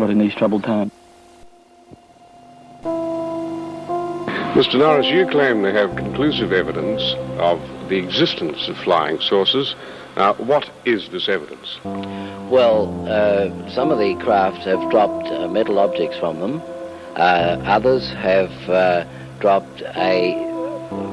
Not in these troubled times. Mr. Norris, you claim to have conclusive evidence of the existence of flying saucers. Now, what is this evidence? Well, some of the crafts have dropped metal objects from them. Others have dropped a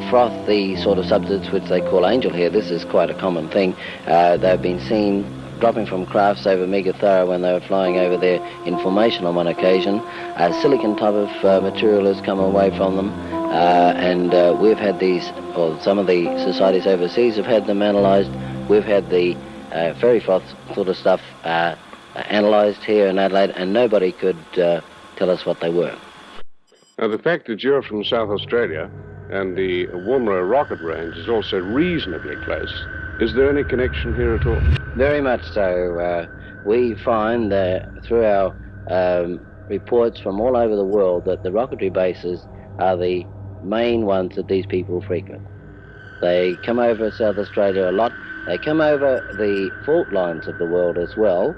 frothy sort of substance which they call angel hair. This is quite a common thing. They've been seen dropping from crafts over Megathara when they were flying over there in formation on one occasion. A silicon type of material has come away from them, and we've had these, or some of the societies overseas have had them analysed. We've had the fairy froth sort of stuff analysed here in Adelaide, and nobody could tell us what they were. Now, the fact that you're from South Australia and the Woomera rocket range is also reasonably close, is there any connection here at all? Very much so. We find through our reports from all over the world that the rocketry bases are the main ones that these people frequent. They come over South Australia a lot. They come over the fault lines of the world as well.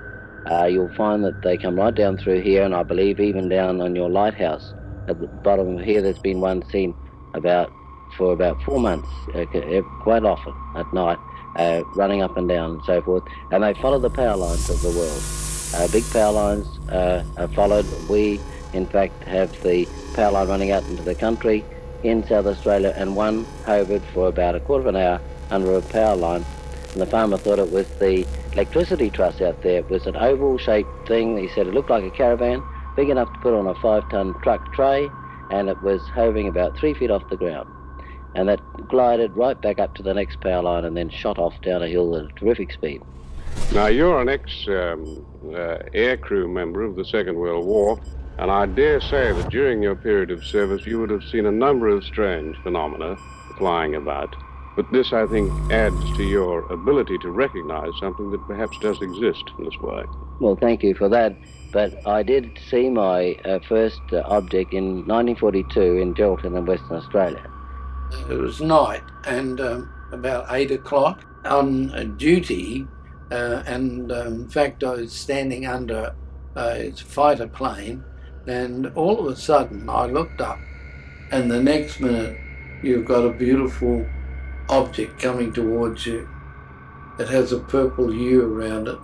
You'll find that they come right down through here, and I believe even down on your lighthouse at the bottom of here. There's been one seen for about 4 months, quite often at night, running up and down and so forth. And they follow the power lines of the world. Big power lines are followed. We, in fact, have the power line running out into the country in South Australia, and one hovered for about a quarter of an hour under a power line. And the farmer thought it was the electricity truss out there. It was an oval-shaped thing. He said it looked like a caravan, big enough to put on a 5-ton truck tray, and it was hovering about 3 feet off the ground. And that glided right back up to the next power line and then shot off down a hill at a terrific speed. Now, you're an ex-aircrew member of the Second World War, and I dare say that during your period of service you would have seen a number of strange phenomena flying about. But this, I think, adds to your ability to recognize something that perhaps does exist in this way. Well, thank you for that. But I did see my first object in 1942 in Geraldton in Western Australia. It was night, and about 8 o'clock on duty, and in fact I was standing under a fighter plane, and all of a sudden I looked up, and the next minute you've got a beautiful object coming towards you. It has a purple hue around it,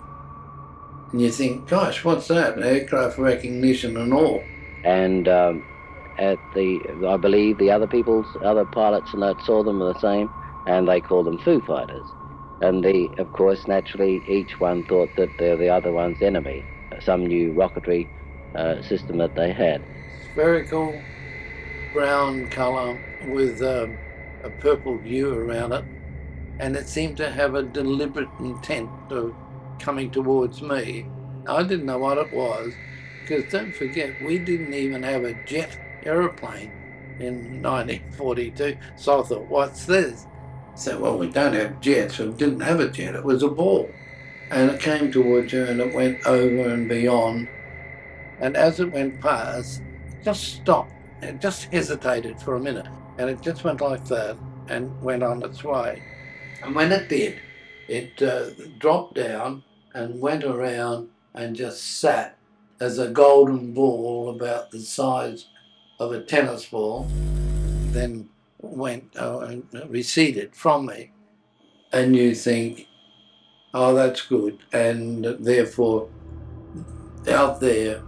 and you think, gosh, what's that? Aircraft recognition and all. And I believe the other pilots and that saw them the same, and they called them Foo Fighters. And of course, naturally, each one thought that they're the other one's enemy, some new rocketry system that they had. Spherical brown colour with a purple hue around it, and it seemed to have a deliberate intent of coming towards me. I didn't know what it was, because don't forget, we didn't even have a jet aeroplane in 1942. So I thought, what's this? So, well, we don't have jets. We didn't have a jet. It was a ball. And it came towards you, and it went over and beyond. And as it went past, it just stopped. It just hesitated for a minute. And it just went like that and went on its way. And when it did, it dropped down and went around and just sat as a golden ball about the size of a tennis ball, then went and receded from me. And you think, oh, that's good. And therefore, out there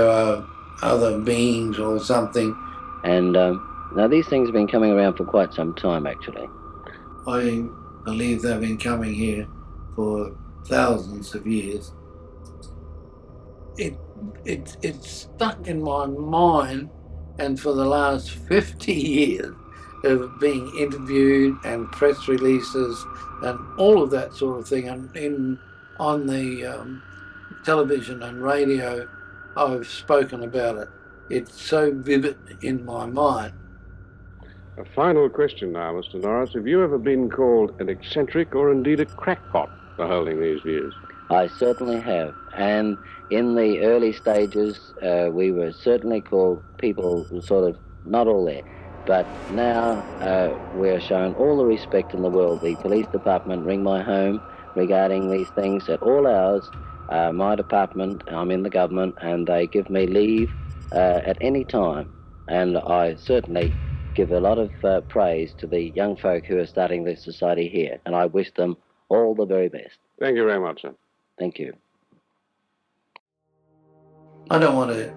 are other beings or something. And now these things have been coming around for quite some time, actually. I believe they've been here for thousands of years. It's stuck in my mind, and for the last 50 years of being interviewed and press releases and all of that sort of thing, and on the television and radio, I've spoken about it. It's so vivid in my mind. A final question now, Mr. Norris. Have you ever been called an eccentric or indeed a crackpot for holding these views? I certainly have. And in the early stages, we were certainly called people who sort of not all there. But now we're shown all the respect in the world. The police department ring my home regarding these things at all hours. My department, I'm in the government, and they give me leave at any time. And I certainly give a lot of praise to the young folk who are starting this society here, and I wish them all the very best. Thank you very much, sir. Thank you. I don't want to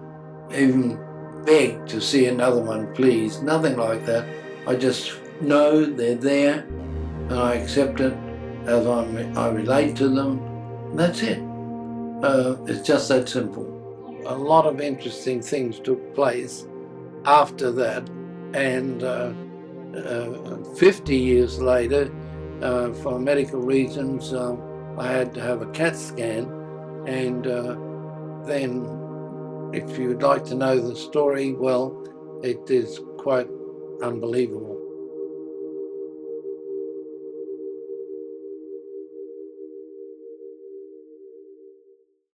even beg to see another one, please. Nothing like that. I just know they're there, and I accept it as I relate to them. That's it. It's just that simple. A lot of interesting things took place after that, and 50 years later, for medical reasons, I had to have a CAT scan, and then, if you'd like to know the story, well, it is quite unbelievable.